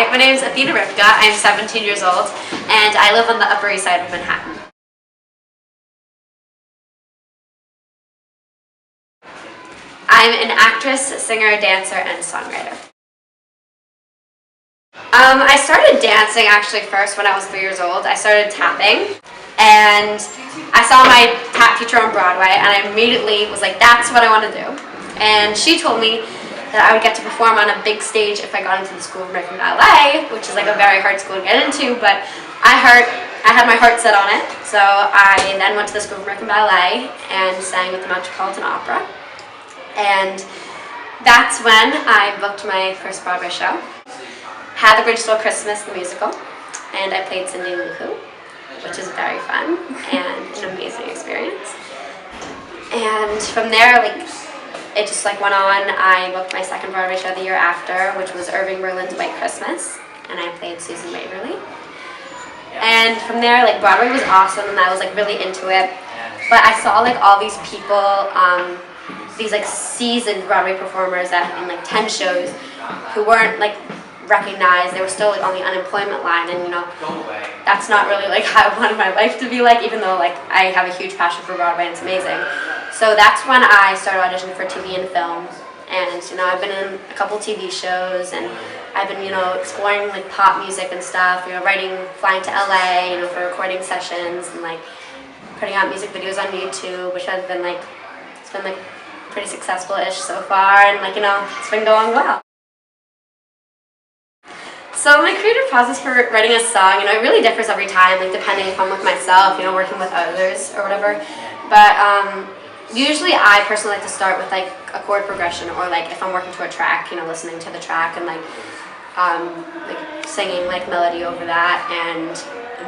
Hi, my name is ATHENA RIPKA. I'm 17 years old and I live on the Upper East Side of Manhattan. I'm an actress, singer, dancer, and songwriter. I started dancing actually first when I was 3 years old. I started tapping and I saw my tap teacher on Broadway and I immediately was like, that's what I want to do. And she told me that I would get to perform on a big stage if I got into the School of American Ballet, which is like a very hard school to get into, but I had my heart set on it. So I then went to the School of American Ballet and sang with the Metropolitan Opera. And that's when I booked my first Broadway show. Had The Grinch Stole Christmas, the musical, and I played Cindy Lou Who, which is very fun and an amazing experience. And from there, it just went on. I booked my second Broadway show the year after, which was Irving Berlin's White Christmas, and I played Susan Waverly. And from there, Broadway was awesome, and I was really into it. But I saw all these people, these seasoned Broadway performers that had been 10 shows, who weren't recognized. They were still on the unemployment line, and that's not really how I wanted my life to be even though I have a huge passion for Broadway and it's amazing. So that's when I started auditioning for TV and film, and I've been in a couple TV shows, and I've been exploring pop music and stuff, flying to LA for recording sessions and putting out music videos on YouTube, which has been it's been pretty successful-ish so far, and it's been going well. So my creative process for writing a song, it really differs every time, depending if I'm with myself, working with others or whatever. But usually I personally like to start with a chord progression, or if I'm working to a track, listening to the track and singing melody over that, and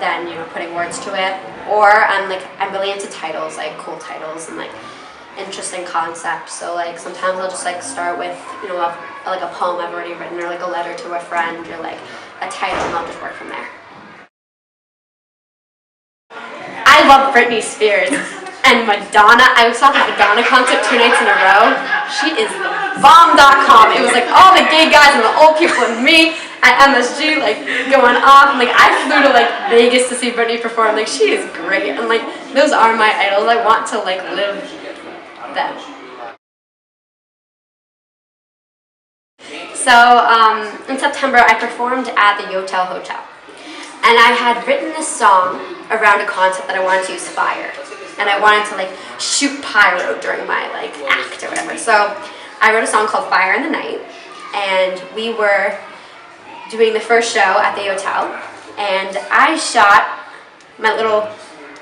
then putting words to it. Or I'm really into titles, cool titles and interesting concepts. So sometimes I'll just start with a poem I've already written, or a letter to a friend, or a title, and I'll just work from there. I love Britney Spears and Madonna. I saw the Madonna concert 2 nights in a row. She is bomb.com. It was all the gay guys and the old people and me at MSG going off. I flew to Vegas to see Britney perform. She is great, and those are my idols. I want to live them. So in September I performed at the Yotel Hotel, and I had written this song around a concept that I wanted to use fire, and I wanted to shoot pyro during my act or whatever. So I wrote a song called Fire in the Night, and we were doing the first show at the Yotel, and I shot my little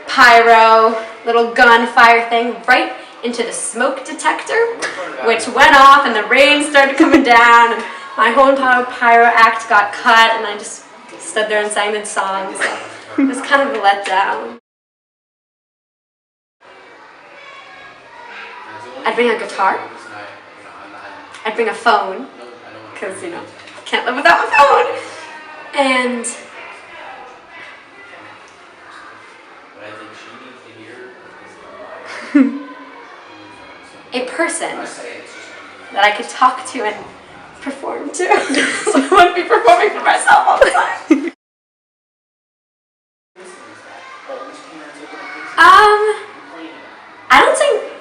pyro, little gun fire thing right into the smoke detector, which went off, and the rain started coming down, and my whole entire pyro act got cut, and I just stood there and sang the song. So it was kind of a letdown. I'd bring a guitar. I'd bring a phone, because can't live without my phone. And a person that I could talk to and perform to. So I wouldn't be performing for myself all the time.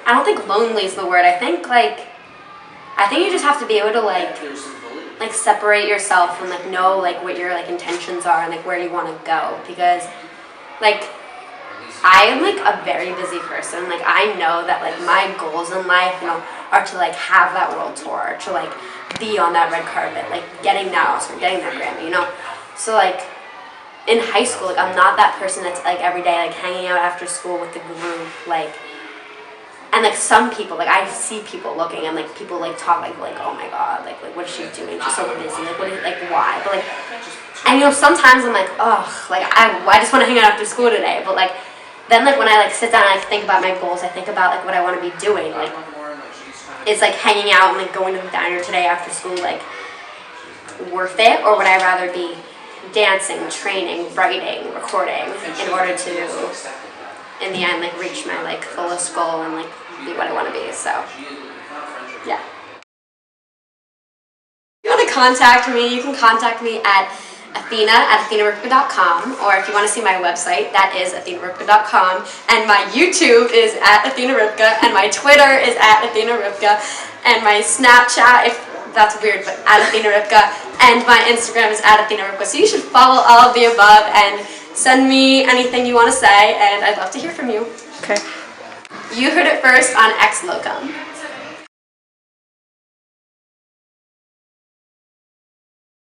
I don't think lonely is the word. I think you just have to be able to separate yourself and know what your intentions are and where you want to go, because I am a very busy person. I know that my goals in life, are to have that world tour, to be on that red carpet, getting that Oscar, getting that Grammy, So in high school, I'm not that person that's every day hanging out after school with the group, and some people, I see people looking, and people talk oh my god, what is she doing? She's so busy. What is why? But and sometimes I'm I just want to hang out after school today. But then when I sit down and I think about my goals, I think about what I want to be doing. Is hanging out and going to the diner today after school worth it, or would I rather be dancing, training, writing, recording in order to, in the end, reach my fullest goal and be what I want to be? So yeah. You want to contact me, you can contact me at ATHENA@ATHENARIPKA.com, or if you want to see my website, that is ATHENARIPKA.com, and my YouTube is at ATHENARIPKA, and my Twitter is at ATHENARIPKA, and my Snapchat, if that's weird, but at ATHENARIPKA, and my Instagram is at ATHENARIPKA. So you should follow all of the above and send me anything you want to say, and I'd love to hear from you. Okay. You heard it first on LOCUM.